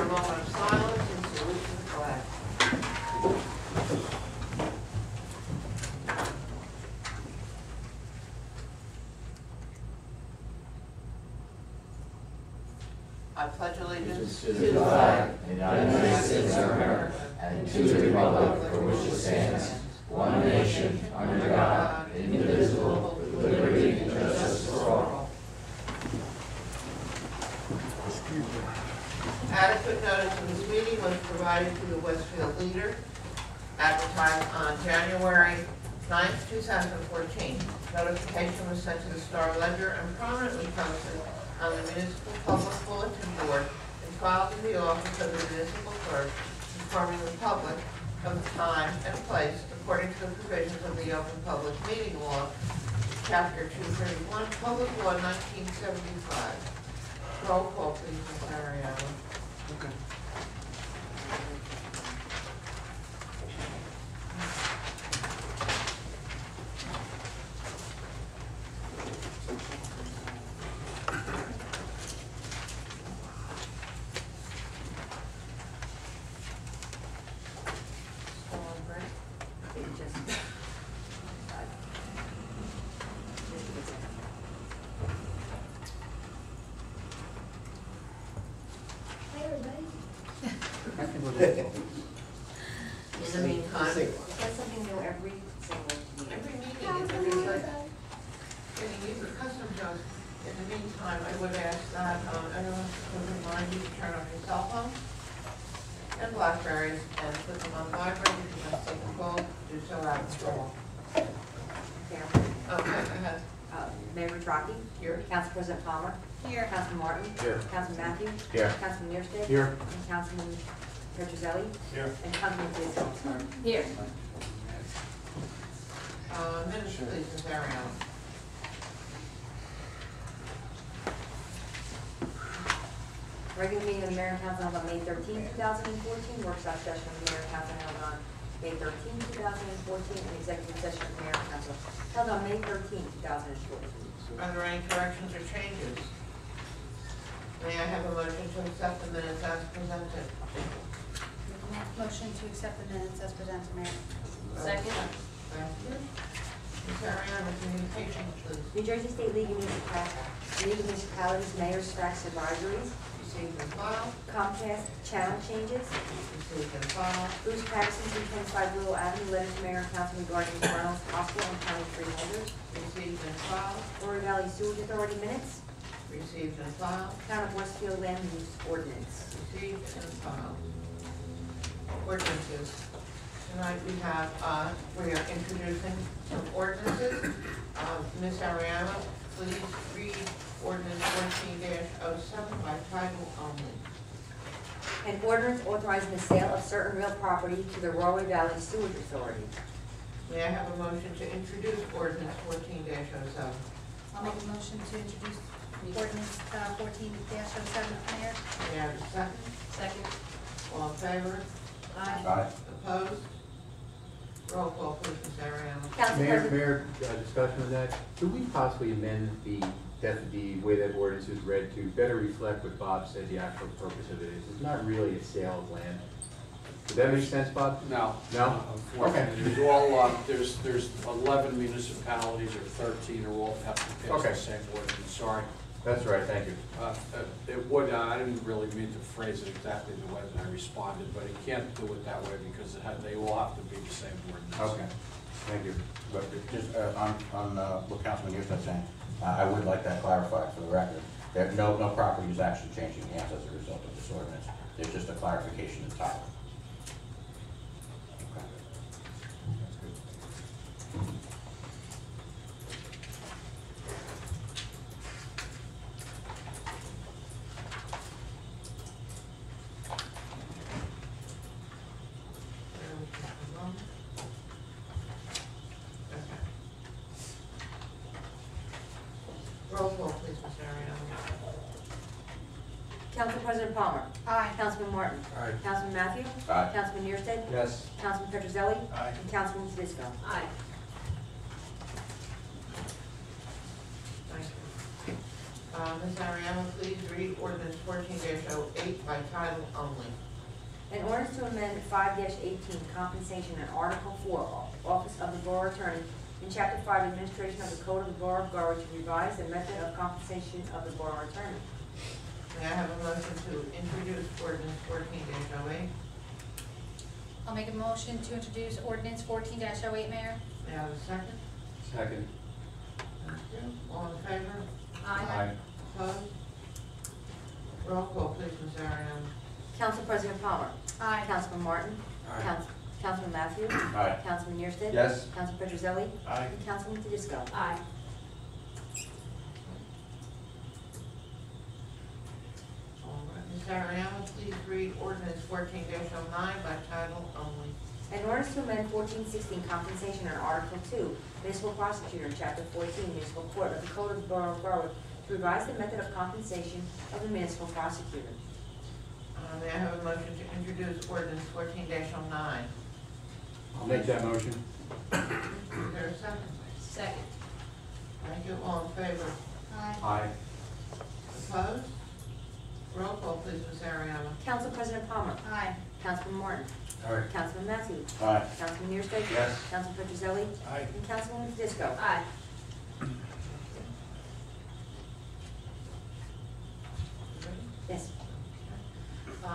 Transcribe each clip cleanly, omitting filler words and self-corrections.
moment of silence and salute to the flag. I pledge allegiance to the flag of the United States of America and to the republic for which it stands, one nation, under God, indivisible, with liberty and justice for all. Adequate notice of this meeting was provided to the Westfield Leader, advertised on January 9th, 2014. Notification was sent to the Star Ledger and prominently posted on the Municipal Public Bulletin Board and filed in the office of the Municipal Clerk, informing the public of the time and place according to the provisions of the Open Public Meeting Law, Chapter 231, Public Law 1975. Roll call, please, Ms. Mariano. Okay. In the meantime, That's something new every single meeting. every meeting is every like getting used to custom jobs. In the meantime, I would ask that everyone would remind you to turn on your cell phone and Blackberries and put them on vibrate. If you must take a call, do so out of school. There. Okay, go ahead. Mayor Petracchi. Here. Council President Palmer. Here. Councilman Martin. Here. Councilman Matthews. Here. Councilman Niersted. Here. And Councilman Petrozelli. Here. And Councilman Tisdale. Here. Minutes, please, Ms. Ariano. Regular meeting of the Mayor and Council held on May 13, 2014. Workshop session of the Mayor and Council held on May 13, 2014. And executive session of the Mayor and Council held on May 13, 2014. Are there any corrections or changes? May I have a motion to accept the minutes as presented? Motion to accept the minutes as presented, Mayor. Second. Thank you. Ms. Ariano, communications, please. New Jersey State League of Municipalities Mayor's Facts Advisories. Received and filed. Comcast channel changes. Received and filed. Bruce Patterson, 225 Willow Avenue, letter to Mayor and Council regarding the Reynolds Hospital and County Freeholders. Received and filed. Borough Valley Sewage Authority minutes. Received and filed. Town of Westfield Land Use Ordinance. Received and filed. Ordinances. Tonight we have, we are introducing some ordinances. Ms. Ariano, please read ordinance 14-07 by title only. An ordinance authorizing the sale of certain real property to the Borough Valley Sewage Authority. May I have a motion to introduce ordinance 14-07? I'll make a motion to introduce ordinance 14-07, Mayor. May I have a second? Second. All in favor? Aye. Opposed? Roll call, please, Ms. Ariano. Council President. Mayor, discussion on that. Could we possibly amend the way that ordinance is read to better reflect what Bob said the actual purpose of it is? It's not really a sale of land. Does that make sense, Bob? No. No? Unfortunately, Okay. there's all, there's 11 municipalities or 13 are all have to pass Okay. the same ordinance, sorry. That's right, thank you. It would, I didn't really mean to phrase it exactly the way that I responded, but it can't do it that way because they all have to be the same ordinance. Okay, thank you. But just on what Councilman Niersted saying, I would like that clarified for the record. No property is actually changing hands as a result of this ordinance. There's just a clarification in title. Okay. That's good. Roll call, please, Ms. Ariano. Council President Palmer. Aye. Councilman Martin. Aye. Councilman Matthews. Aye. Councilman Niersted. Yes. Councilman Petrozelli. Aye. And Councilman Tisdale. Aye. Thank you. Ms. Ariano, please read ordinance 14-08 by title only. In order to amend 5-18 compensation in Article 4, Office of the Borough Attorney, in Chapter 5, Administration of the Code of the Borough of Garwood, to revise the method of compensation of the Borough Attorney. May I have a motion to introduce ordinance 14-08? I'll make a motion to introduce ordinance 14-08, Mayor. May I have a second? Second. Thank you. All in favor? Aye. Opposed? Roll call, please, Ms. Ariano. Council President Palmer. Aye. Councilman Martin. Aye. Councilman Matthews. Aye. Councilman Niersted. Yes. Councilman Petrozelli. Aye. And Councilman Tedisco. Aye. All right. Ms. Ariano, please read ordinance 14-09 by title only. In order to amend 14-16 compensation in Article 2, Municipal Prosecutor in Chapter 14, Municipal Court of the Code of the Borough of Garwood, to revise the method of compensation of the Municipal Prosecutor. May I have a motion to introduce ordinance 14-09? I'll make that motion. Is there a second? Second. Thank you. All in favor? Aye. Aye. Opposed? Roll call, please, Ms. Ariano. Council President Palmer. Aye. Councilman Martin. Aye. Councilman Matthews. Aye. Councilman Niersted. Yes. Councilman Petrozelli. Aye. And Councilwoman Tedisco. Aye. Yes.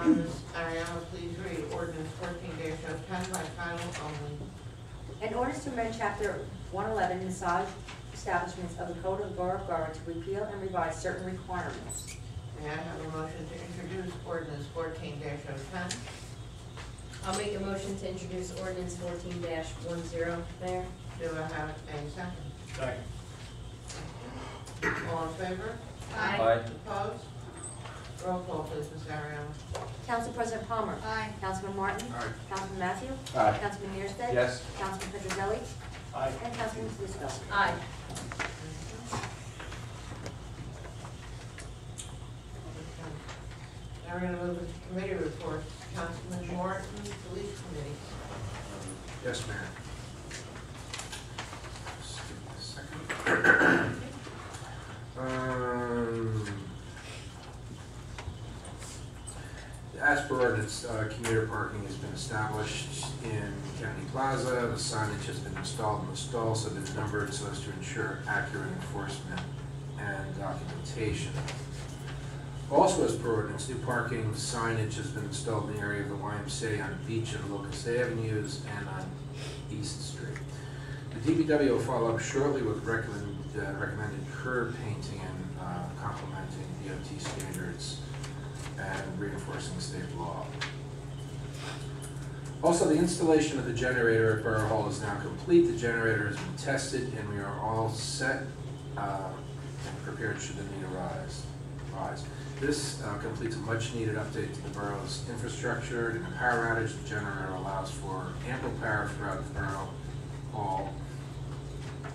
Ms. Ariano, please read ordinance 14-10 by title only. In order to amend Chapter 111, massage establishments of the Code of the Borough of Garwood, to repeal and revise certain requirements. May I have a motion to introduce ordinance 14-10? I'll make a motion to introduce ordinance 14-10, Mayor. Do I have a second? Second. All in favor? Aye. Opposed? Roll call, please, Ms. Ariano. Council President Palmer. Aye. Councilman Martin. Aye. Councilman Matthews. Aye. Councilman Niersted. Yes. Councilman Petrozelli. Aye. And Councilman Tedisco. Aye. Now we're going to move to committee reports. Councilman Martin, Police Committee. Yes, Mayor. Just give me a second. As per ordinance, commuter parking has been established in County Plaza. The signage has been installed in the stalls, have been numbered so as to ensure accurate enforcement and documentation. Also, as per ordinance, new parking signage has been installed in the area of the YMCA on Beach and Locust Avenues and on East Street. The DPW will follow up shortly with recommended curb painting and complementing DOT standards and reinforcing state law. Also, the installation of the generator at Borough Hall is now complete. The generator has been tested and we are all set and prepared should the need arise. This completes a much-needed update to the borough's infrastructure. In a power outage, the generator allows for ample power throughout the Borough Hall,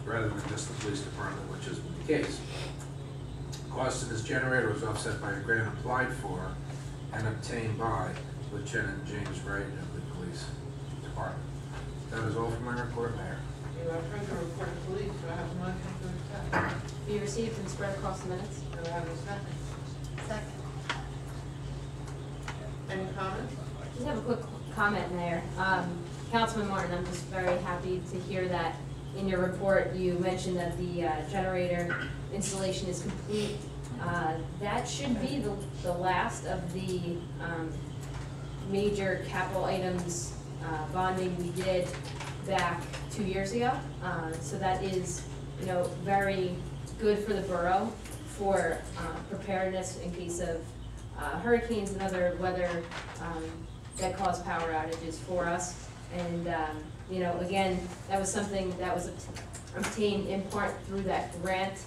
rather than just the police department, which has been the case. The cost of this generator was offset by a grant applied for and obtained by Lieutenant James Wright of the Police Department. That is all for my report, Mayor. You have further report of police. Do I have a motion to accept? Be received and spread across the minutes. Do I have a second? Second. Any comments? Just have a quick comment, Mayor. Councilman Martin, I'm just very happy to hear that in your report you mentioned that the generator installation is complete. That should be the last of the major capital items bonding we did back 2 years ago. So that is, very good for the borough for preparedness in case of hurricanes and other weather that cause power outages for us. And, again, that was something that was obtained in part through that grant,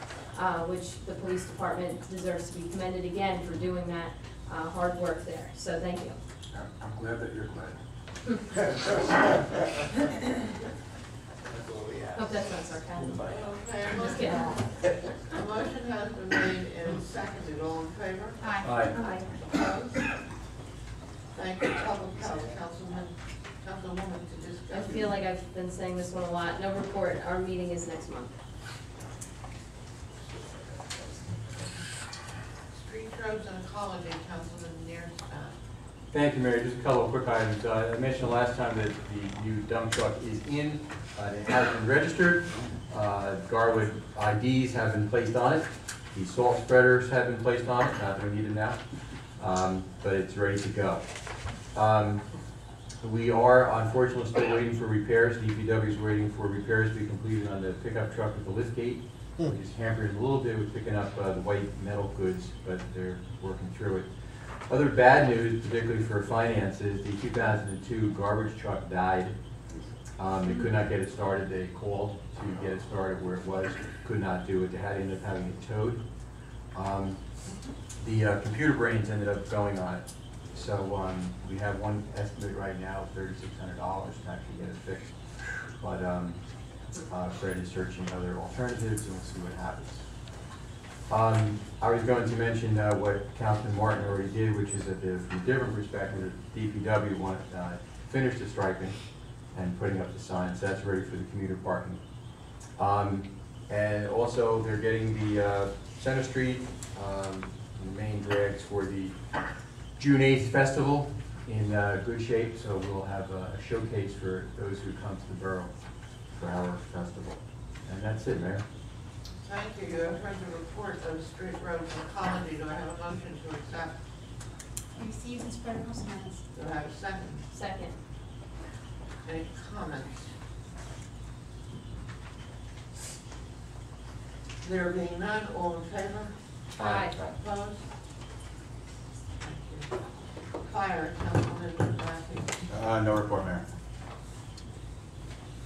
which the police department deserves to be commended again for doing that hard work there. So thank you. I'm glad that you're glad. Hope that's not sarcasm. Okay, a Just motion- kidding. a motion has been made and seconded. All in favor? Aye. Aye. Opposed? Thank you. Public health, Councilwoman to discuss. I feel like I've been saying this one a lot. No report. Our meeting is next month. Roads and Ecology, Councilman Nierstat. Thank you, Mayor. Just a couple of quick items. I mentioned last time that the new dump truck is in. It has been registered. Garwood IDs have been placed on it. The salt spreaders have been placed on it. Not that we need them now, but it's ready to go. We are unfortunately still waiting for repairs. DPW is waiting for repairs to be completed on the pickup truck with the lift gate, which is hampered a little bit with picking up the white metal goods, but they're working through it. Other bad news, particularly for finances, the 2002 garbage truck died. They could not get it started. They called to get it started where it was, could not do it. They had to end up having it towed. The computer brains ended up going on it. So we have one estimate right now of $3,600 to actually get it fixed. But Fred is searching other alternatives, and we'll see what happens. I was going to mention what Councilman Martin already did, which is that from a different perspective, the DPW want to finish the striping and putting up the signs. That's ready for the commuter parking. And also, they're getting the Center Street, the main drags for the June 8th festival in good shape, so we'll have a showcase for those who come to the borough for our festival. And that's it, Mayor. Thank you. You have heard the report of Street Roads and Ecology. Do I have a motion to accept? Be received and spread across the minutes. Do I have a second? Second. Any comments? There being none, all in favor? Aye. Opposed? Thank you. Fire, Councilman Mathews. No report, Mayor.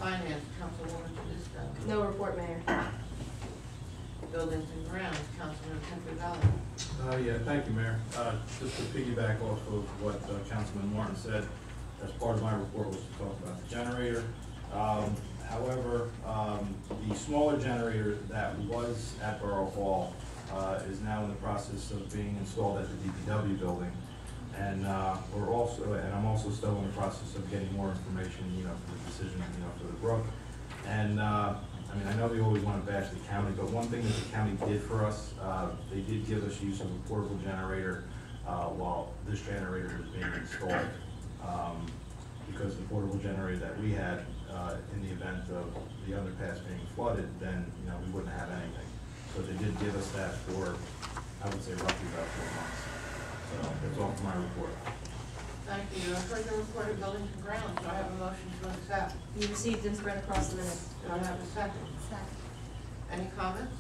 Finance, Councilwoman Tedisco. No report, Mayor. Buildings and Grounds, Councilman Pemberton. Yeah, thank you, Mayor. Just to piggyback off of what Councilman Martin said, as part of my report was to talk about the generator. However, the smaller generator that was at Borough Hall is now in the process of being installed at the DPW building. And I'm also still in the process of getting more information, for the decision, for the Brook. And I know we always want to bash the county, but one thing that the county did for us, they did give us use of a portable generator while this generator is being installed. Because the portable generator that we had, in the event of the underpass being flooded, then, we wouldn't have anything. So they did give us that for, I would say, roughly about 4 months. So that's all for my report. Thank you. I've heard the report of Buildings and Grounds. Do I have a motion to accept? Be received and spread across the minutes. Do I have a second? Second. Any comments?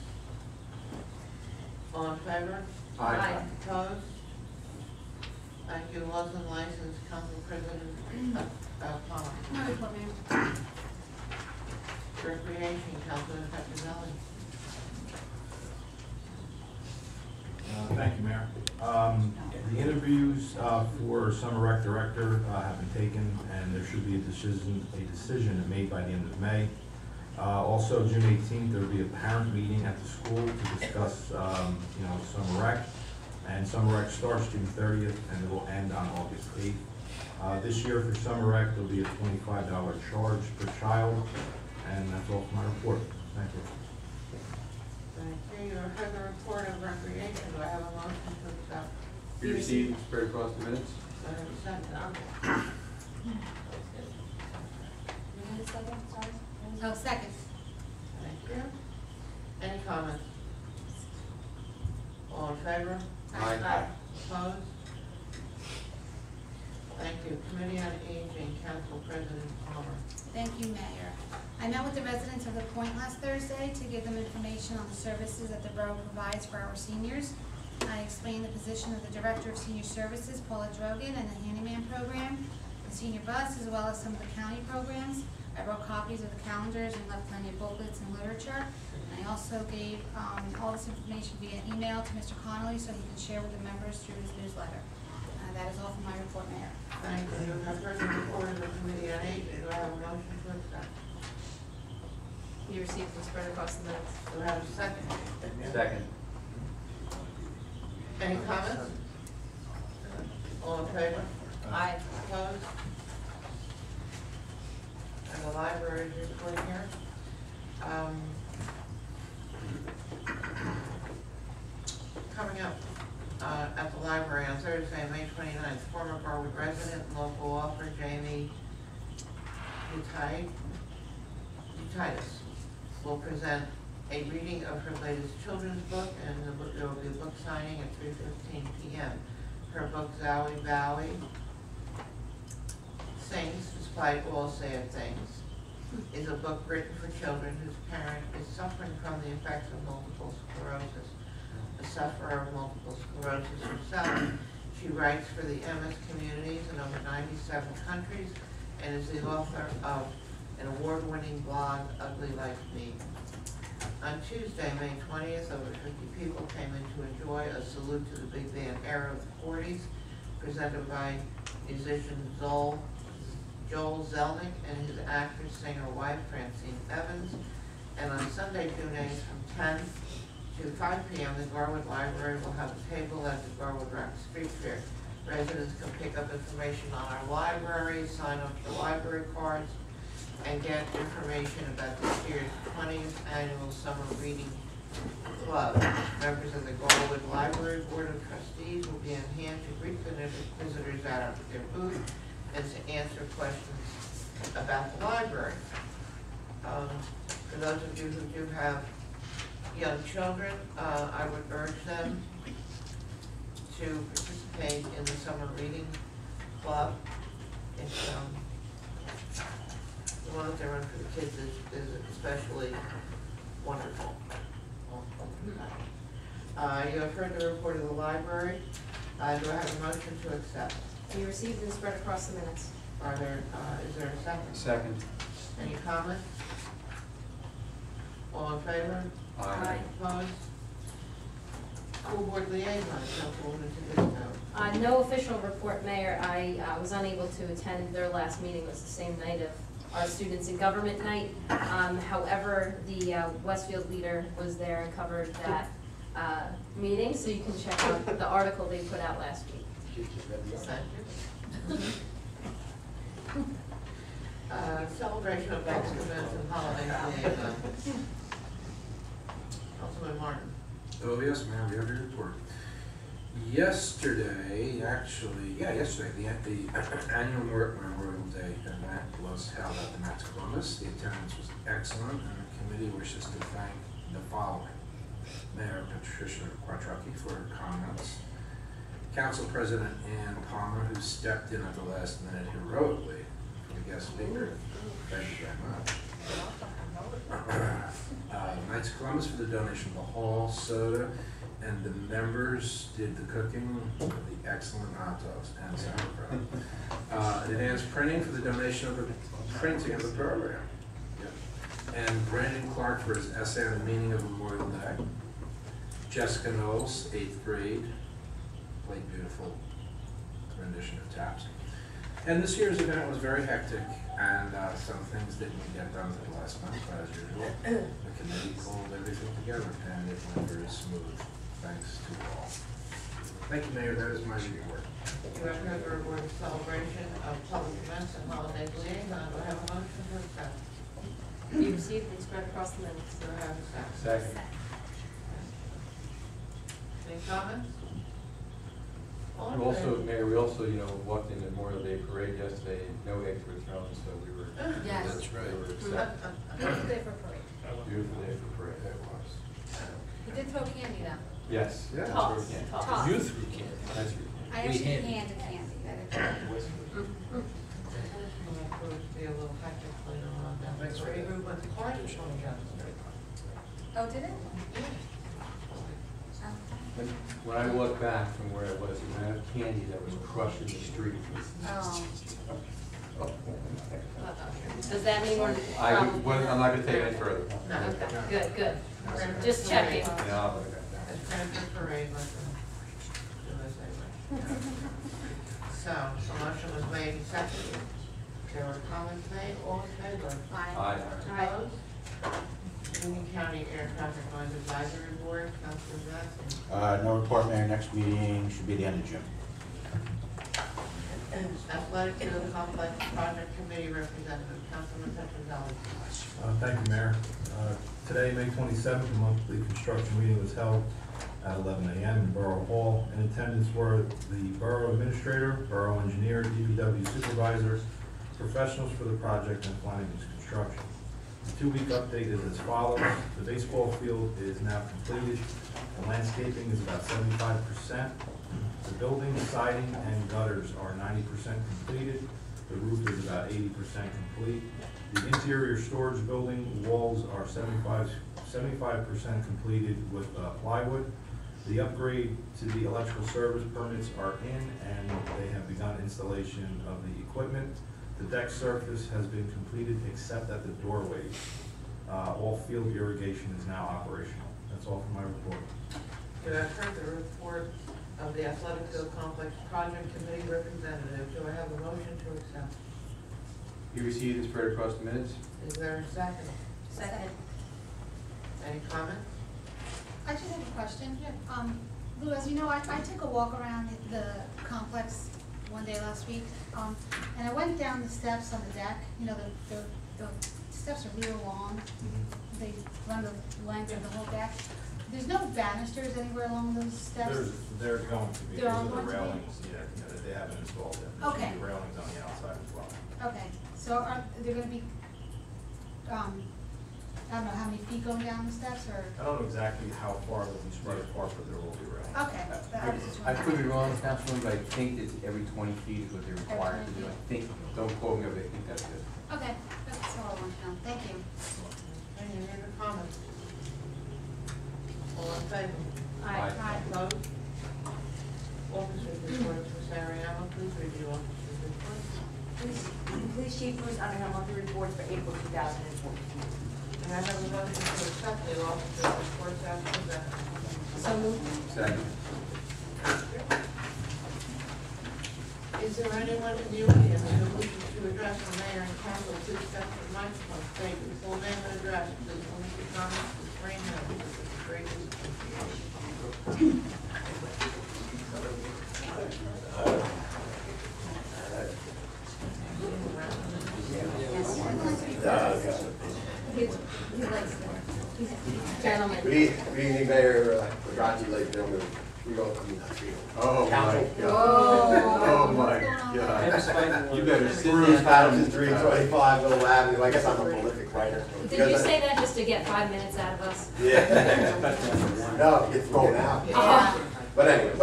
All in favor? Aye. Opposed? Thank you. Laws and License, Council President Palmer. No report, Mayor. Recreation, Councilman Petrozelli. Thank you, Mayor. The interviews for Summer Rec Director have been taken, and there should be a decision made by the end of May. Also, June 18th, there will be a parent meeting at the school to discuss, Summer Rec. And Summer Rec starts June 30th, and it will end on August 8th. This year for Summer Rec, there will be a $25 charge per child, and that's all for my report. Thank you. Thank you. You have heard the report of Recreation. Do I have a motion to accept? Be received, spread across the minutes. Do I have a second? You need a second, sorry? Oh, second. Thank you. Any comments? All in favor? Aye. Opposed? Thank you. Committee on Aging, Council President Palmer. Thank you, Mayor. I met with the residents of the Point last Thursday to give them information on the services that the borough provides for our seniors. I explained the position of the Director of Senior Services, Paula Drogan, and the Handyman Program, the senior bus, as well as some of the county programs. I wrote copies of the calendars and left plenty of booklets and literature. And I also gave all this information via email to Mr. Connolly so he can share with the members through his newsletter. That is all for my report, Mayor. Thank you. I've heard the report of the Committee on Aging. Do I have a motion to accept? Be received and spread across the minutes. Do I have a second? Second. Any comments? All in favor? Aye. Opposed? And the library's report here. Coming up, Thursday, May 29th, former Garwood resident and local author Jamie Utitis will present a reading of her latest children's book, and there will be a book signing at 3:15 p.m. Her book, Zowie Bowie, Sings Despite All Sad Things, is a book written for children whose parent is suffering from the effects of multiple sclerosis. A sufferer of multiple sclerosis herself, she writes for the MS communities in over 97 countries and is the author of an award-winning blog, Ugly Like Me. On Tuesday, May 20th, over 50 people came in to enjoy a salute to the big band era of the 40s, presented by musician Joel Zelnick and his actress, singer wife, Francine Evans. And on Sunday, June 8th, from 10 to 5 p.m., the Garwood Library will have a table at the Garwood Rock Street Fair. Residents can pick up information on our library, sign up for library cards, and get information about this year's 20th Annual Summer Reading Club. Members of the Garwood Library Board of Trustees will be on hand to greet the visitors at their booth and to answer questions about the library. For those of you who do have young children, I would urge them to participate in the Summer Reading Club. It's, the one that they run for the kids is especially wonderful. You have heard the report of the library. Do I have a motion to accept? You received and spread across the minutes. Is there a second? Second. Any comments? All in favor? Aye. Opposed? School Board Liaison, Councilwoman Tedesco. No official report, Mayor. I was unable to attend their last meeting. It was the same night of our Students in Government Night. However, the Westfield leader was there and covered that meeting, so you can check out the article they put out last week. Celebration of Excellence and Holiday Liaison. Councilman Martin. Oh, yes, ma'am, we have your report. Yesterday, the annual Memorial Day event was held at the Knights of Columbus. The attendance was excellent, and the committee wishes to thank the following: Mayor Patricia Quattrocki for her comments, Council President Ann Palmer, who stepped in at the last minute heroically for the guest speaker. Thank you very much. Knights of Columbus for the donation of the hall soda, and the members did the cooking of the excellent hot dogs and sauerkraut. Advance Printing for the donation of the printing of the program. Yep. And Brandon Clark for his essay on the meaning of Memorial Day. Jessica Knowles, 8th grade, played beautiful rendition of Taps. And this year's event was very hectic, and some things didn't get done to the last month, but as usual, the committee pulled everything together, and it went very smooth. Thanks to all. Thank you, Mayor. That is my report. You have heard the report of celebration of public events and holiday liaison. Do I have a motion to accept? You received and spread across the minutes. Do I have a second? Second. Any comments? All in We also, favor? Mayor, we also, walked in the Memorial Day Parade yesterday, no eggs were thrown, so we were. Yes. That's right. We were excited. Beautiful day for a parade. Beautiful day for parade, that was. We did throw candy though. Yes. Yeah. Toss. Yeah. Toss. Youth through candy. That's right. I actually handed candy. It's going to be a little hectic later on down the Thanks for street. that. We went to party going down the street. Oh, did it? When I walked back from where I was, the amount of candy that was crushed in the street was. Oh. Does that mean we're? I'm not gonna take it any further. No. Okay, good. Just checking. Yeah, It's Cranford Parade, like the USA way. So, a motion was made and seconded. There were comments made, all in favor? Aye. Opposed? Union County Air Traffic Noise Advisory Board, Councilor Jackson. No report, Mayor. Next meeting should be the end of June. Athletic Field Complex Project Committee Representative, Councilman Petrozelli. Thank you, Mayor. Today, May 27th, the monthly construction meeting was held at 11 a.m. in Borough Hall. In attendance were the Borough Administrator, Borough Engineer, DPW Supervisor, professionals for the project, and Flanagan's Construction. The 2-week update is as follows. The baseball field is now completed. The landscaping is about 75%. The building, siding, and gutters are 90% completed. The roof is about 80% complete. The interior storage building walls are 75% completed with plywood. The upgrade to the electrical service permits are in, and they have begun installation of the equipment. The deck surface has been completed except at the doorways. All field irrigation is now operational. That's all for my report. You have heard the report of the Athletic Field Complex Project Committee representative. Do I have a motion to accept? You received and spread across the minutes? Is there a second? Second. Any comments? I just have a question. Lou, as you know, I took a walk around the complex one day last week, and I went down the steps on the deck. You know, the steps are real long. They run the length of the whole deck. There's no banisters anywhere along those steps? They're going to be, They're because all of the going to be? railings, that they haven't installed yet. There should Okay. be railings on the outside as well. Okay, so are there gonna be, I don't know, how many feet going down the steps, or? I don't know exactly how far they'll be spread apart, but there will be railings. Okay, I was just I wondering. could be wrong, Councilman, but I think it's every 20 feet is what they're required to do. I think, don't quote me, but I think that's it. Okay, that's all I want to know, thank you. Any other comments? All in favor? Aye. Aye. Opposed? Officers report, Ms. Ariano, please review officers report. Police Chief Bruce Underhill monthly report for April 2014. And I have a motion to accept the officers reports as presented. So moved. Second. Is there anyone in the audience who wishes to address the mayor and council? Please step to the microphone, state your full name and address. Please limit your comments to 3 minutes. Greatest appreciation. Gentlemen. Good evening, Mayor, congratulations, gentlemen. Oh, Council. Oh, my God. You better sit Bruce down. Patterson, 325 Middle Avenue. I guess I'm a prolific writer. Did you say that just to get 5 minutes out of us? Yeah. No, it gets thrown out. Yeah. But anyway,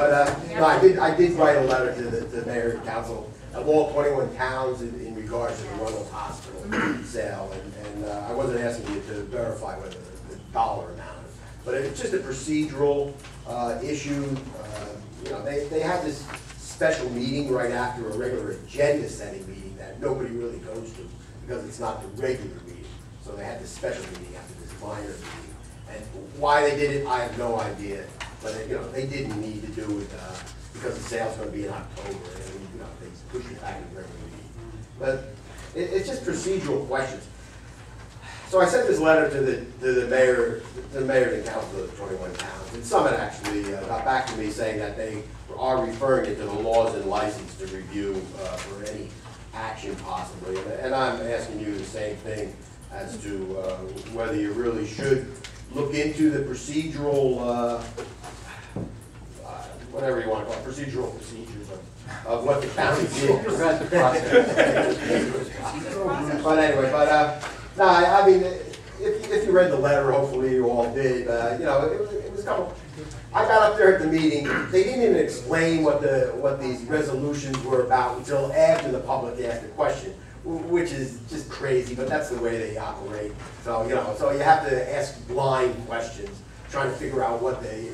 no, I did write a letter to the mayor and council of all 21 towns in regards to the Ronald Hospital sale, and I wasn't asking you to verify whether the dollar amount, but it's just a procedural issue. You know, they have this special meeting right after a regular agenda-setting meeting that nobody really goes to because it's not the regular meeting. So they had this special meeting after this minor meeting, and why they did it, I have no idea. But you know, they didn't need to do it because the sale's going to be in October, and you know, they pushed it back in the regular meeting. But it's just procedural questions. So I sent this letter to the mayor and council of 21 towns, and Summit actually got back to me saying that they are referring it to the laws and license to review for any action possibly. And I'm asking you the same thing as to whether you really should look into the procedural, whatever you want to call it, procedural procedures of what the county did. Prevent the process. But anyway, no, I mean, if you read the letter, hopefully you all did, you know, it was a couple, I got up there at the meeting, they didn't even explain what these resolutions were about until after the public asked a question, which is just crazy, but that's the way they operate. So, you know, so you have to ask blind questions, trying to figure out what they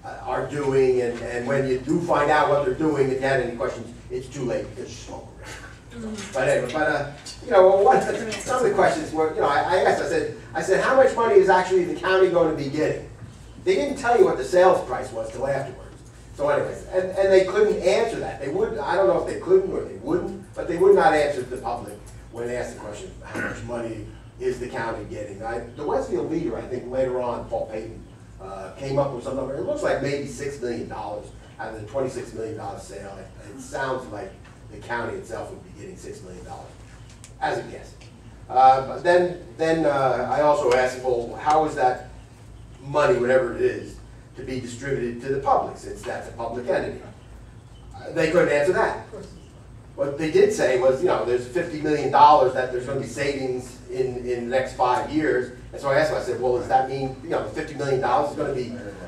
are doing, and when you do find out what they're doing, if you had any questions, it's too late because you smoke around. But anyway, you know, some of the questions were, you know, I asked, I said, how much money is actually the county going to be getting? They didn't tell you what the sales price was till afterwards. So anyways, and they couldn't answer that. They wouldn't, I don't know if they couldn't or they wouldn't, but they would not answer the public when they asked the question, how much money is the county getting? The Westfield Leader, I think later on, Paul Payton, came up with some number. It looks like maybe $6 million out of the $26 million sale. It sounds like the county itself would be getting $6 million, as a guess. But then I also asked, well, how is that money, whatever it is, to be distributed to the public, since that's a public entity? They couldn't answer that. What they did say was, there's $50 million that there's gonna be savings in the next 5 years. And so I asked them, I said, well, does that mean, the $50 million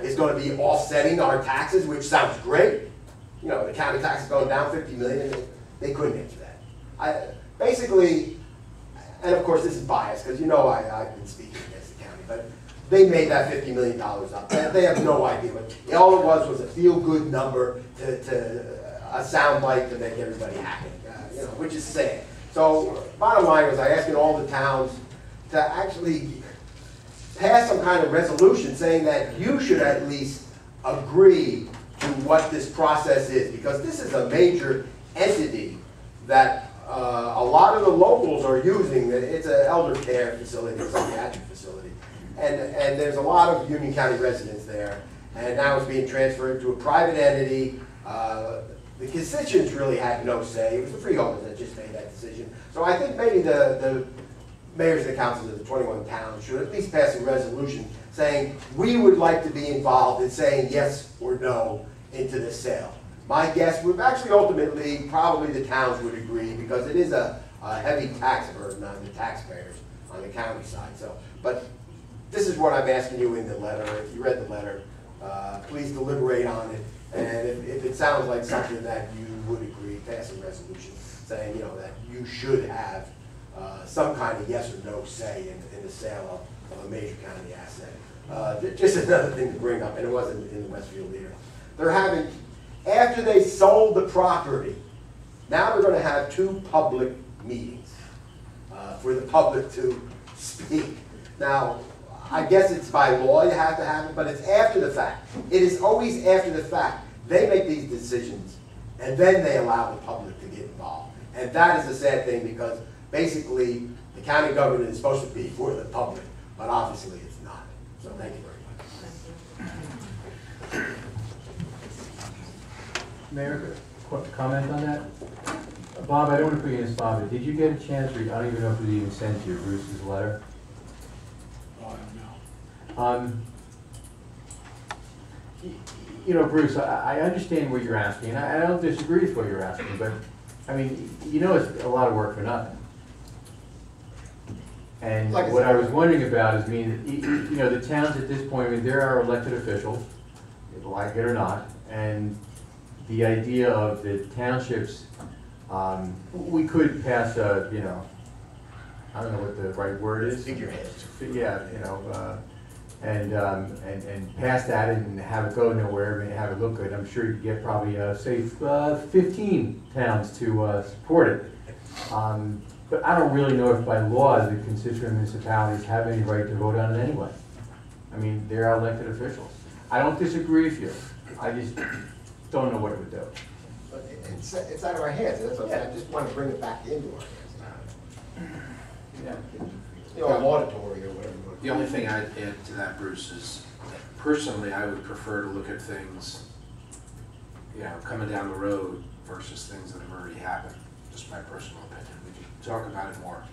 is gonna be offsetting our taxes, which sounds great. The county tax is going down $50 million. They couldn't answer that. Basically, and of course this is biased, because I've been speaking against the county, but they made that $50 million up. They have no idea. All it was a feel-good number a soundbite to make everybody happy, which is sad. So bottom line was I asking all the towns to actually pass some kind of resolution saying that you should at least agree to what this process is, because this is a major entity that a lot of the locals are using. It's an elder care facility, a psychiatric facility, and there's a lot of Union County residents there, and now it's being transferred to a private entity. The constituents really had no say. It was the freeholders that just made that decision. So I think maybe the mayors and councils of the 21 towns should at least pass a resolution saying we would like to be involved in saying yes or no into the sale. My guess would actually ultimately probably the towns would agree, because it is a heavy tax burden on the taxpayers on the county side. So, but this is what I'm asking you in the letter. If you read the letter, please deliberate on it. And if it sounds like something that you would agree, pass a resolution saying, that you should have some kind of yes or no say in the sale of a major county asset. Just another thing to bring up, and it wasn't in the Westfield Leader. They're having, after they sold the property, now they're going to have 2 public meetings for the public to speak. Now, I guess it's by law you have to have it, but it's after the fact. It is always after the fact. They make these decisions, and then they allow the public to get involved. And that is a sad thing, because basically the county government is supposed to be for the public, but obviously it's not. So thank you very much. Mayor, quick comment on that? Bob, I don't want to put you in a spot, but did you get a chance, or I don't even know if it was even sent to you, Bruce's letter? Bruce, I understand what you're asking, and I don't disagree with what you're asking, but, it's a lot of work for nothing. And what I was wondering about is, the towns at this point, there are elected officials, like it or not, and the idea of the townships, we could pass a, I don't know what the right word is. Figurehead. Yeah, and pass that and have it go nowhere, and have it look good. I'm sure you get probably, say, 15 towns to support it. But I don't really know if by law the constituent municipalities have any right to vote on it anyway. They're elected officials. I don't disagree with you. I just don't know what it would do. But it's out of our hands. That's what I just want to bring it back into our hands. Yeah. Auditory or whatever. The only thing I'd add to that, Bruce, is personally I would prefer to look at things, coming down the road versus things that have already happened. Just my personal opinion. We can talk about it more,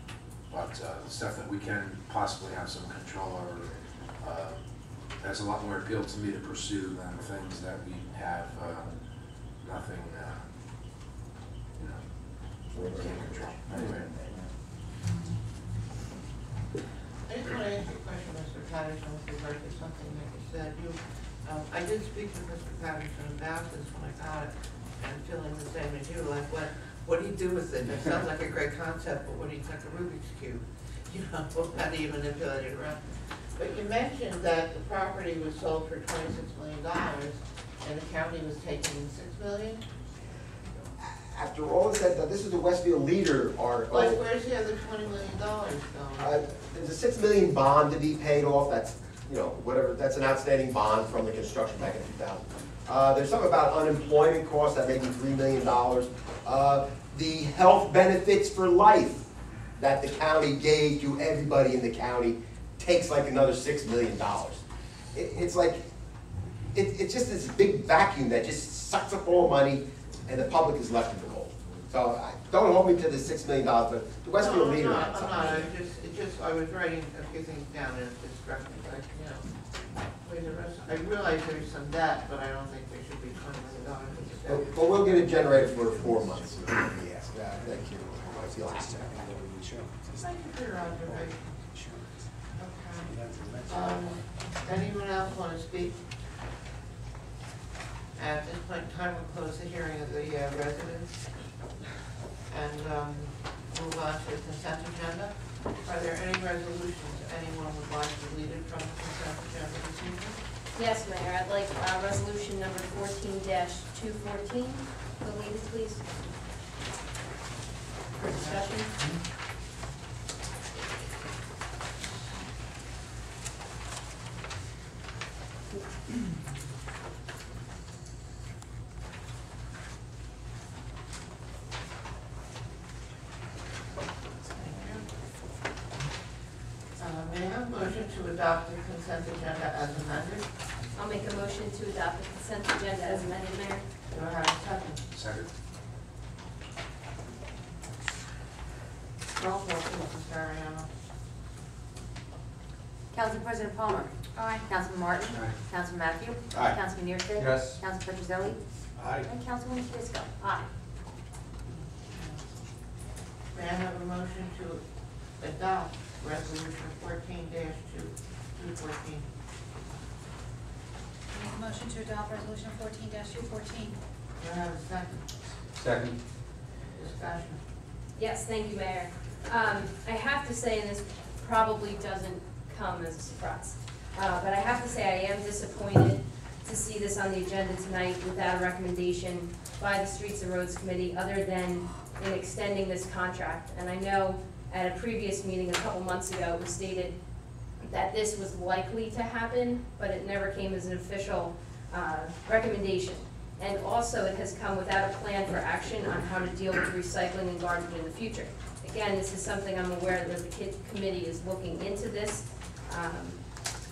but stuff that we can possibly have some control over has a lot more appeal to me to pursue than things that we have nothing, we can't control. Anyway. I just want to ask you a question, Mr. Patterson, with regard to something that you said. I did speak to Mr. Patterson about this when I got it, and feeling the same as you, like what do you do with it? It sounds like a great concept, but what do you take a Rubik's Cube? How do you manipulate it around? But you mentioned that the property was sold for $26 million, and the county was taking $6 million? After all is said, this is the Westfield Leader article. Like, where's the other $20 million going? There's a $6 million bond to be paid off. That's, whatever. That's an outstanding bond from the construction back in 2000. There's something about unemployment costs that may be $3 million. The health benefits for life that the county gave to everybody in the county takes like another $6 million. It's like, it's just this big vacuum that just sucks up all money, and the public is left in the cold. So don't hold me to the $6 million, but the Westfield Leader had something. I'm not. I was writing a few things down and it just struck me, like, Wait, the rest, I realize there's some debt, but I don't think there should be $20 million. But we'll get a generator for 4 months. Yes, thank you. Thank you for your observation. Okay. Anyone else want to speak? At this point in time, we'll close the hearing of the residents and move on to the consent agenda. Are there any resolutions anyone would like deleted from the consent agenda this evening? Yes, Mayor, I'd like resolution number 14-214 deleted, please. For discussion. May I have a motion to adopt the consent agenda as amended? I'll make a motion to adopt the consent agenda as amended, Mayor. Do I have a second? Second. Roll call, Mrs. Mariano. Council President Palmer. Aye. Councilman Martin. Aye. Councilman Matthew. Aye. Councilman Neerstead. Yes. Council Petrozelli. Aye. And Councilwoman Fisco. Aye. May I have a motion to adopt resolution 14-214? Make a motion to adopt resolution 14-214. Do I have a second? Second. Discussion. Yes, thank you, Mayor. I have to say, and this probably doesn't come as a surprise, but I have to say I am disappointed to see this on the agenda tonight without a recommendation by the Streets and Roads Committee other than in extending this contract. And I know at a previous meeting a couple months ago, it was stated that this was likely to happen, but it never came as an official recommendation. And also, it has come without a plan for action on how to deal with recycling and garbage in the future. Again, this is something I'm aware that the committee is looking into this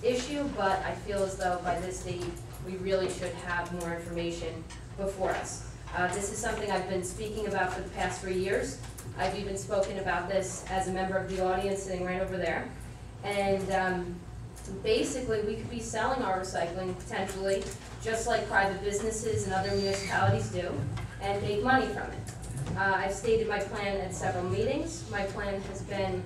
issue, but I feel as though by this date, we really should have more information before us. This is something I've been speaking about for the past 3 years. I've even spoken about this as a member of the audience sitting right over there. And basically, we could be selling our recycling potentially, just like private businesses and other municipalities do, and make money from it. I've stated my plan at several meetings. My plan has been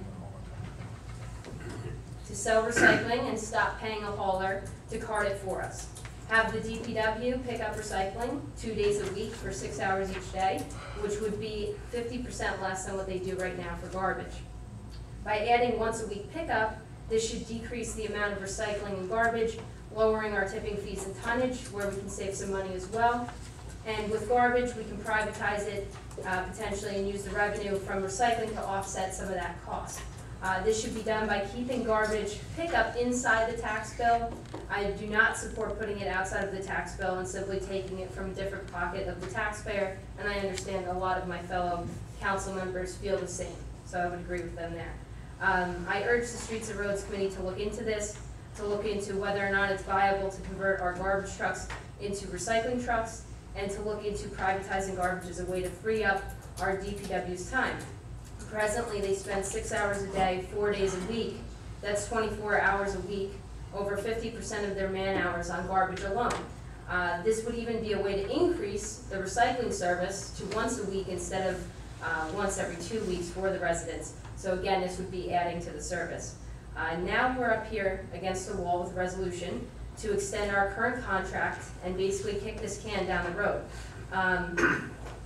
to sell recycling and stop paying a hauler to cart it for us. Have the DPW pick up recycling 2 days a week for 6 hours each day, which would be 50% less than what they do right now for garbage. By adding once a week pickup, this should decrease the amount of recycling and garbage, lowering our tipping fees and tonnage, where we can save some money as well. And with garbage, we can privatize it potentially and use the revenue from recycling to offset some of that cost. This should be done by keeping garbage pickup inside the tax bill. I do not support putting it outside of the tax bill and simply taking it from a different pocket of the taxpayer, and I understand a lot of my fellow council members feel the same, so I would agree with them there. I urge the Streets and Roads Committee to look into this, to look into whether or not it's viable to convert our garbage trucks into recycling trucks, and to look into privatizing garbage as a way to free up our DPW's time. Presently, they spend 6 hours a day, 4 days a week. That's 24 hours a week, over 50% of their man hours on garbage alone. This would even be a way to increase the recycling service to once a week instead of once every 2 weeks for the residents. So again, this would be adding to the service. Now we're up here against the wall with a resolution to extend our current contract and basically kick this can down the road.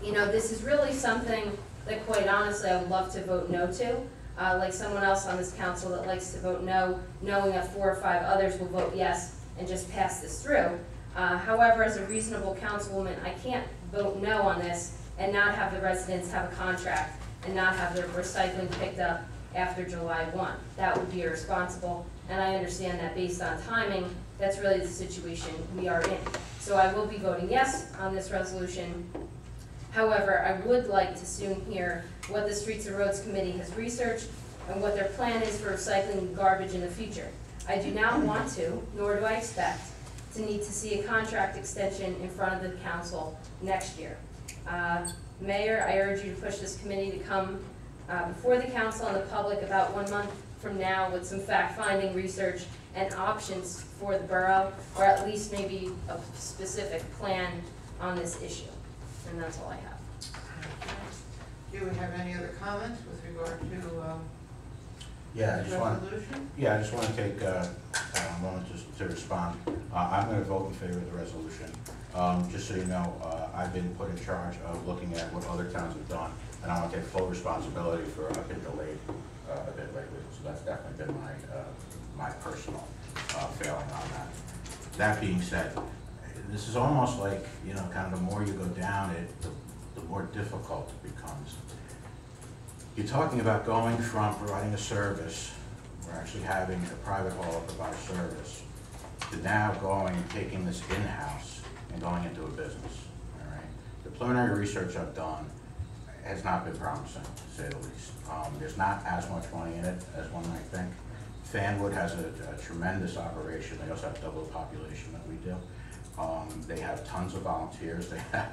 You know, this is really something that quite honestly I would love to vote no to. Like someone else on this council that likes to vote no, knowing that 4 or 5 others will vote yes and just pass this through. However, as a reasonable councilwoman, I can't vote no on this and not have the residents have a contract and not have their recycling picked up after July 1. That would be irresponsible, and I understand that based on timing, that's really the situation we are in. So I will be voting yes on this resolution. However, I would like to soon hear what the Streets and Roads Committee has researched and what their plan is for recycling garbage in the future. I do not want to, nor do I expect, to need to see a contract extension in front of the council next year. Mayor, I urge you to push this committee to come before the council and the public about 1 month from now with some fact-finding research and options for the borough, or at least maybe a specific plan on this issue. And that's all I have. Do we have any other comments with regard to Yeah, I this just want, resolution? I just want to take a moment just to respond. I'm going to vote in favor of the resolution. Just so you know, I've been put in charge of looking at what other towns have done, and I want to take full responsibility for I've been delayed a bit lately. So that's definitely been my personal failing on that. That being said, this is almost like, you know, kind of the more you go down it, the more difficult it becomes. You're talking about going from providing a service, or actually having a private hauler provide a service, to now going and taking this in-house and going into a business, all right? The preliminary research I've done has not been promising, to say the least. There's not as much money in it as one might think. Fanwood has a tremendous operation. They also have double the population that we do. They have tons of volunteers. They have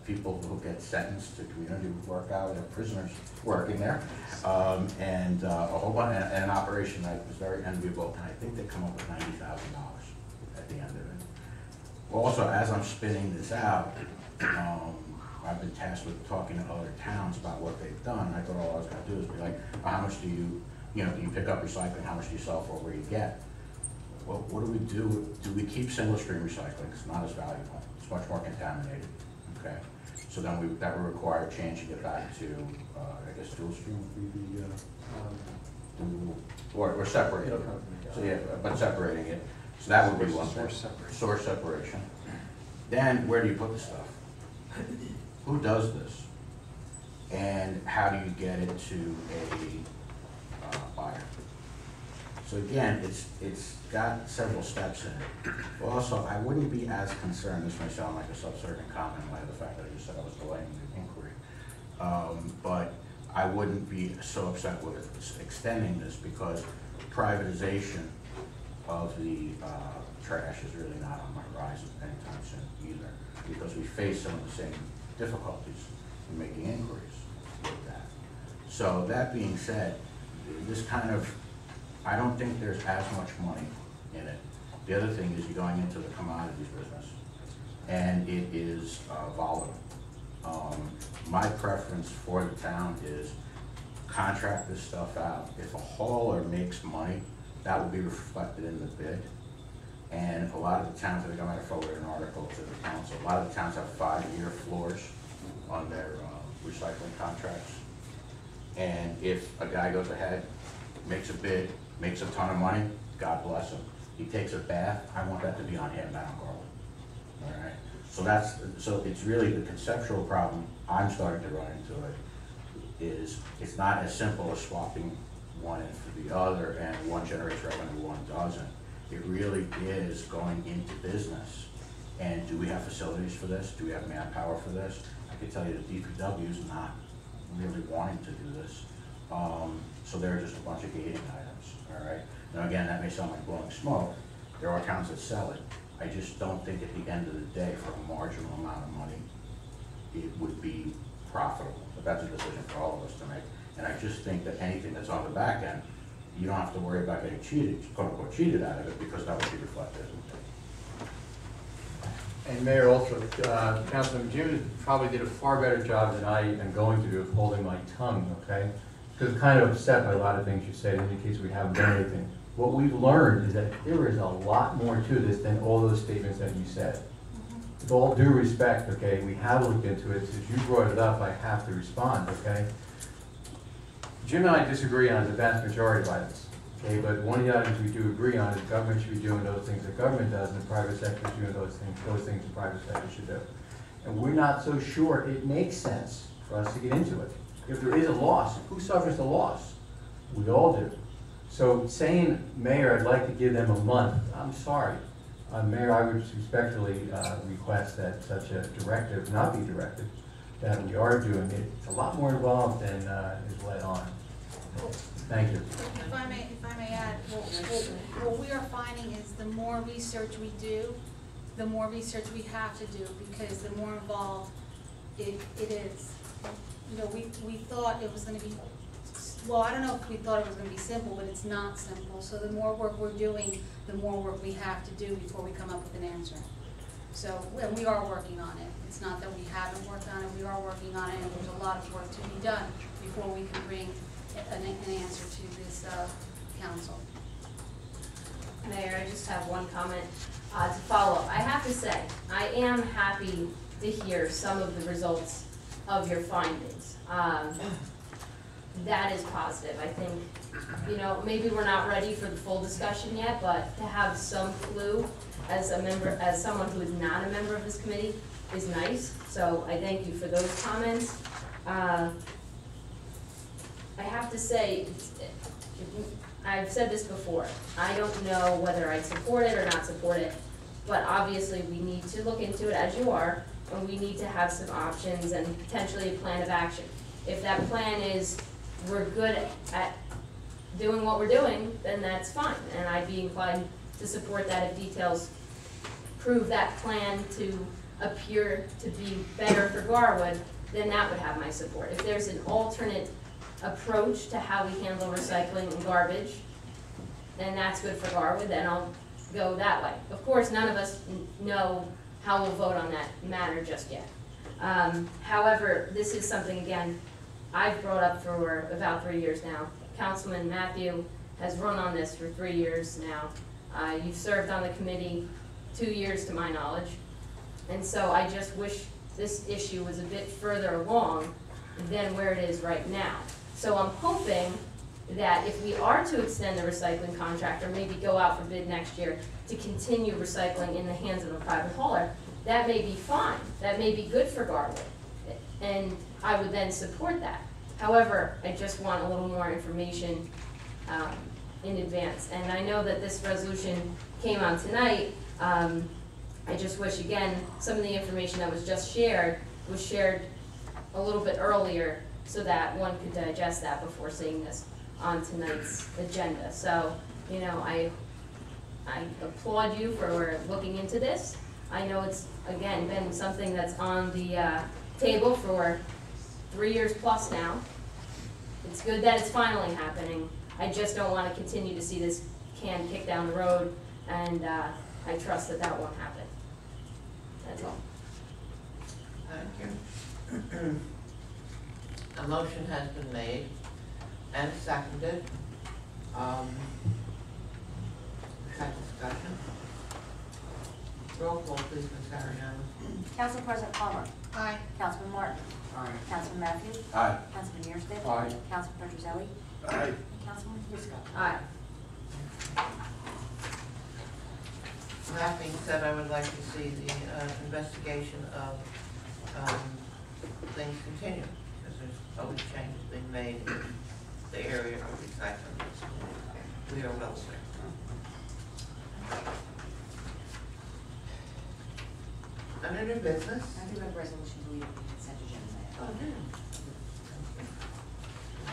people who get sentenced to community work out. They have prisoners working there, and a whole bunch, and an operation that was very enviable. And I think they come up with $90,000 at the end of it. Well, also, as I'm spinning this out, I've been tasked with talking to other towns about what they've done. And I thought all I was going to do is be like, how much do you pick up recycling? How much do you sell for? Where do you get? Well, what do we do? Do we keep single stream recycling? It's not as valuable. It's much more contaminated. Okay, so then that would require change to get back to, I guess, dual stream would be or separating. So yeah, but separating it. So that would be one thing. Source separation. Then where do you put the stuff? Who does this? And how do you get it to a buyer? So again, it's got several steps in it. But also, I wouldn't be as concerned, this may sound like a self-serving comment by the fact that I just said I was delaying the inquiry, but I wouldn't be so upset with extending this because privatization of the trash is really not on my horizon anytime soon either, because we face some of the same difficulties in making inquiries with that. So that being said, this kind of, I don't think there's as much money in it. The other thing is you're going into the commodities business, and it is volatile. My preference for the town is contract this stuff out. If a hauler makes money, that will be reflected in the bid. And a lot of the towns, I think I might have forwarded an article to the council, a lot of the towns have 5-year floors on their recycling contracts. And if a guy goes ahead, makes a bid, makes a ton of money, God bless him. He takes a bath, I want that to be on him, not on Garwood. All right? So it's really the conceptual problem I'm starting to run into it is it's not as simple as swapping one in for the other and one generates revenue, one doesn't. It really is going into business. And do we have facilities for this? Do we have manpower for this? I can tell you that DPW is not really wanting to do this. So there are just a bunch of gating items, all right? Now again, that may sound like blowing smoke. There are towns that sell it. I just don't think at the end of the day, for a marginal amount of money, it would be profitable. But that's a decision for all of us to make. And I just think that anything that's on the back end, you don't have to worry about getting cheated, quote unquote, cheated out of it, because that would be reflected in the bid. And Mayor, also, Councilman Jim probably did a far better job than I am going to do of holding my tongue, okay? Because I'm kind of upset by a lot of things you said, indicates we haven't done anything. What we've learned is that there is a lot more to this than all those statements that you said. With all due respect, okay, we have looked into it. Since you brought it up, I have to respond, okay? Jim and I disagree on the vast majority of items, okay? But one of the items we do agree on is government should be doing those things that government does, and the private sector is doing those things the private sector should do. And we're not so sure it makes sense for us to get into it. If there is a loss, who suffers the loss? We all do. So saying, Mayor, I'd like to give them a month, I'm sorry. Mayor, I would respectfully request that such a directive not be directed, that we are doing it. It's a lot more involved than is let on. Thank you. If I may add, what we are finding is the more research we do, the more research we have to do, because the more involved it is. You know, we thought it was going to be well, I don't know if we thought it was gonna be simple, but it's not simple. So the more work we're doing, the more work we have to do before we come up with an answer. So, and we are working on it. It's not that we haven't worked on it, we are working on it, and there's a lot of work to be done before we can bring an answer to this, council. Mayor, I just have one comment to follow up. I have to say, I am happy to hear some of the results of your findings. That is positive. I think, you know, maybe we're not ready for the full discussion yet, but to have some clue as a member, as someone who is not a member of this committee is nice. So I thank you for those comments. I have to say, I've said this before, I don't know whether I'd support it or not support it, but obviously we need to look into it as you are, and we need to have some options and potentially a plan of action. If that plan is, we're good at doing what we're doing, then that's fine, and I'd be inclined to support that if details prove that plan to appear to be better for Garwood, then that would have my support. If there's an alternate approach to how we handle recycling and garbage, and that's good for Garwood, then I'll go that way. Of course, none of us know how we'll vote on that matter just yet. However, this is something, again, I've brought up for about 3 years now. Councilman Matthew has run on this for 3 years now. You've served on the committee 2 years to my knowledge. And so I just wish this issue was a bit further along than where it is right now. So I'm hoping that if we are to extend the recycling contract or maybe go out for bid next year to continue recycling in the hands of a private hauler, that may be fine. That may be good for Garwood. And I would then support that. However, I just want a little more information in advance. And I know that this resolution came on tonight. I just wish, again, some of the information that was just shared was shared a little bit earlier so that one could digest that before seeing this on tonight's agenda. So, you know, I applaud you for looking into this. I know it's, again, been something that's on the table for 3 years plus now. It's good that it's finally happening. I just don't want to continue to see this can kick down the road, and I trust that that won't happen. That's all. Thank you. A motion has been made and seconded. We've had discussion. Roll call, please, Ms. Ariano. Council President Palmer. Aye. Councilman Martin. Aye. Councilman Matthews. Aye. Councilman Niersted. Aye. Councilman Petrozelli. Aye. And Councilman Husko. Aye. That being said, I would like to see the investigation of things continue, because there's always changes being made in the area of recycling. We are well aware. Under new business? I do have a resolution to leave the consent agenda.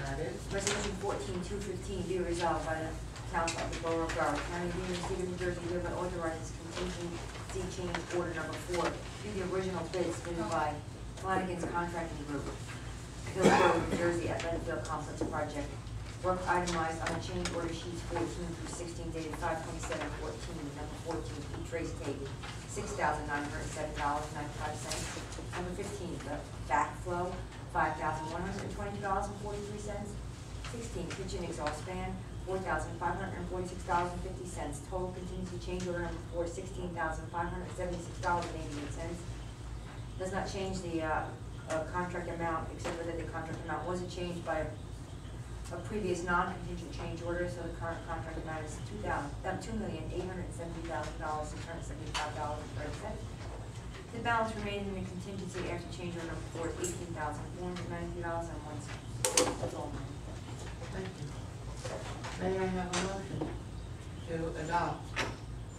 That is? Resolution 14-215 be resolved by the Council of the Borough of Garwood, County of Union, State of New Jersey, hereby authorizes contingency change order number 4 to the original bid submitted by Flanagan's Contracting Group, Hillsborough, New Jersey, at Benfield Complex Project. Work itemized on the change order sheets 14 through 16 dated 5/27/14, number 14, each race date $6,907.95. Number 15, the backflow, $5,122.43. 16, kitchen exhaust fan, $4,546.50. Total contingency change order number 4, $16,576.88. Does not change the contract amount, except for that the contract amount wasn't changed by a previous non-contingent change order, so the current contract amount is $2,870,675.30. The balance remaining in the contingency after change order number 4 is $18,492.01. That's all. Thank you. May I have a motion to adopt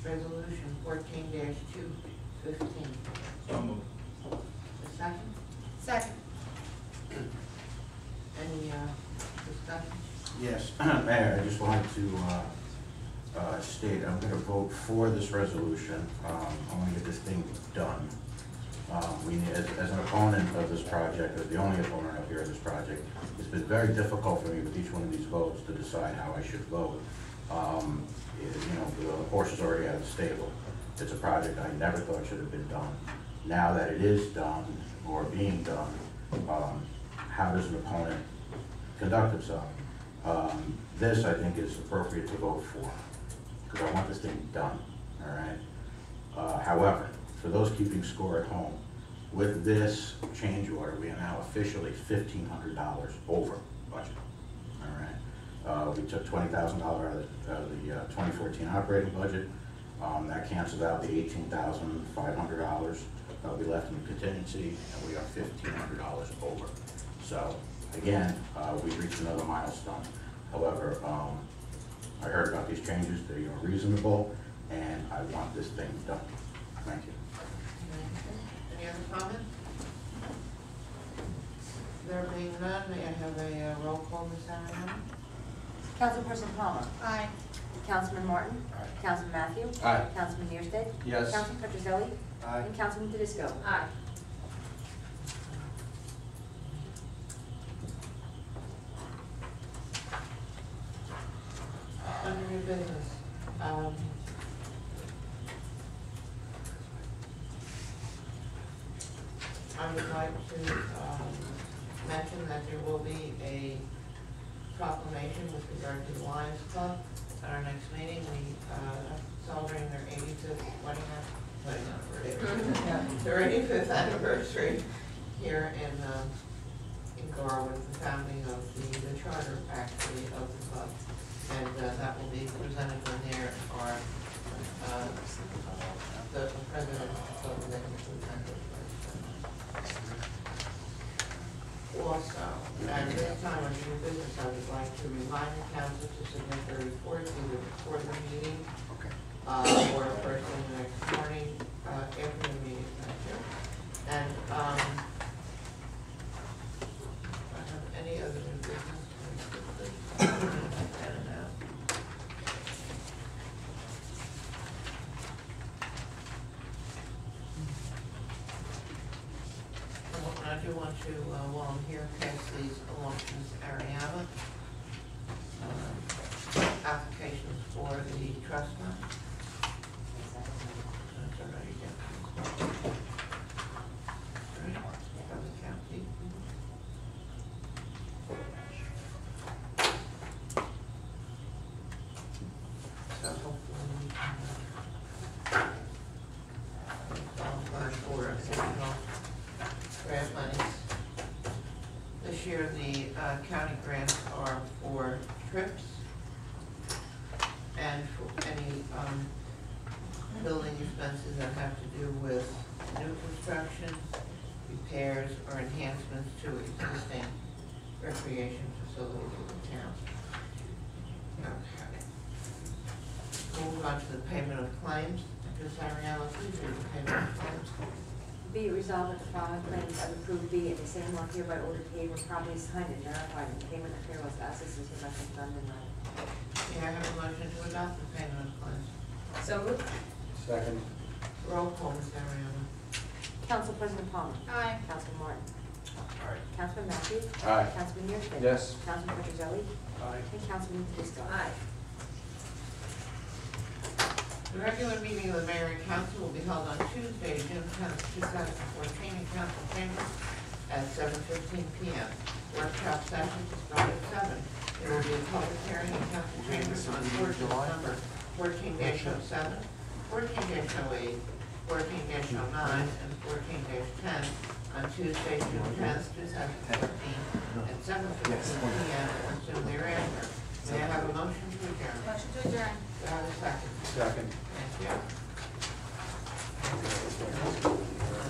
resolution 14-215? So moved. A second? Second. Any discussion? Yes, Mayor, I just wanted to state I'm going to vote for this resolution. I want to get this thing done. We need, as an opponent of this project, or the only opponent up here of this project, it's been very difficult for me with each one of these votes to decide how I should vote. You know, the horse is already out of the stable. It's a project I never thought should have been done. Now that it is done, or being done, how does an opponent conduct himself? This, I think, is appropriate to vote for, because I want this thing done, all right? However, for those keeping score at home, with this change order, we are now officially $1,500 over budget, all right? We took $20,000 out of the 2014 operating budget. That cancels out the $18,500 that we left in the contingency, and we are $1,500 over. So, again, we've reached another milestone. However, I heard about these changes, they are reasonable, and I want this thing done. Thank you. Any other comments? There being none, may I have a roll call, Ms. Ariano? Councilperson Palmer. Aye. Councilman Martin. Aye. Councilman Matthew. Aye. Councilman Neersted. Yes. Councilman Petrozelli. Aye. And Councilman Tedisco. Aye. Under new business, I would like to mention that there will be a proclamation with regard to the Lions Club at our next meeting. We are celebrating their 85th wedding anniversary. Their 85th anniversary here in Garwood, the founding of the charter actually of the club. And that will be presented when there are the president of the executive. Also, at this time of new business, I would like to remind the council to submit their reports either before the meeting or first thing the next morning after the meeting. And I have any other new business? I do want to, while I'm here, pass these along to Ms. Ariana. Applications for the trust fund. That's already done. Right, from the county. So hopefully we can qualify for additional grant monies. This year, the county grants are for trips and for any building expenses that have to do with new construction, repairs, or enhancements to existing recreation facilities in the town. Okay. We'll move on to the payment of claims. Ms. Ariana, please read the payment of claims. Be it resolved that the following claims as approved be and the same are hereby ordered paid when properly signed and verified, and payment of payroll assets is hereby done in writing. May I have a motion to adopt the payment of claims? So moved. Second. Roll call, Ms. Ariana. Council President Palmer. Aye. Councilman Martin. Aye. Councilman Matthew. Aye. Councilman Neersted. Yes. Councilman Petrozelli. Aye. And Councilman Tedisco. Aye. The regular meeting of the mayor and council will be held on Tuesday, June 10th, 2014, in council chambers at 7:15 p.m. Workshop session will start at 7. There will be a public hearing in council chambers on ordinance number 14-07, 14-08, 14-09, and 14-10 on Tuesday, June 10th, 2014, at 7:15 p.m. and soon thereafter. May I have a motion to adjourn? Motion to adjourn. Do I have a second? Second. Thank you.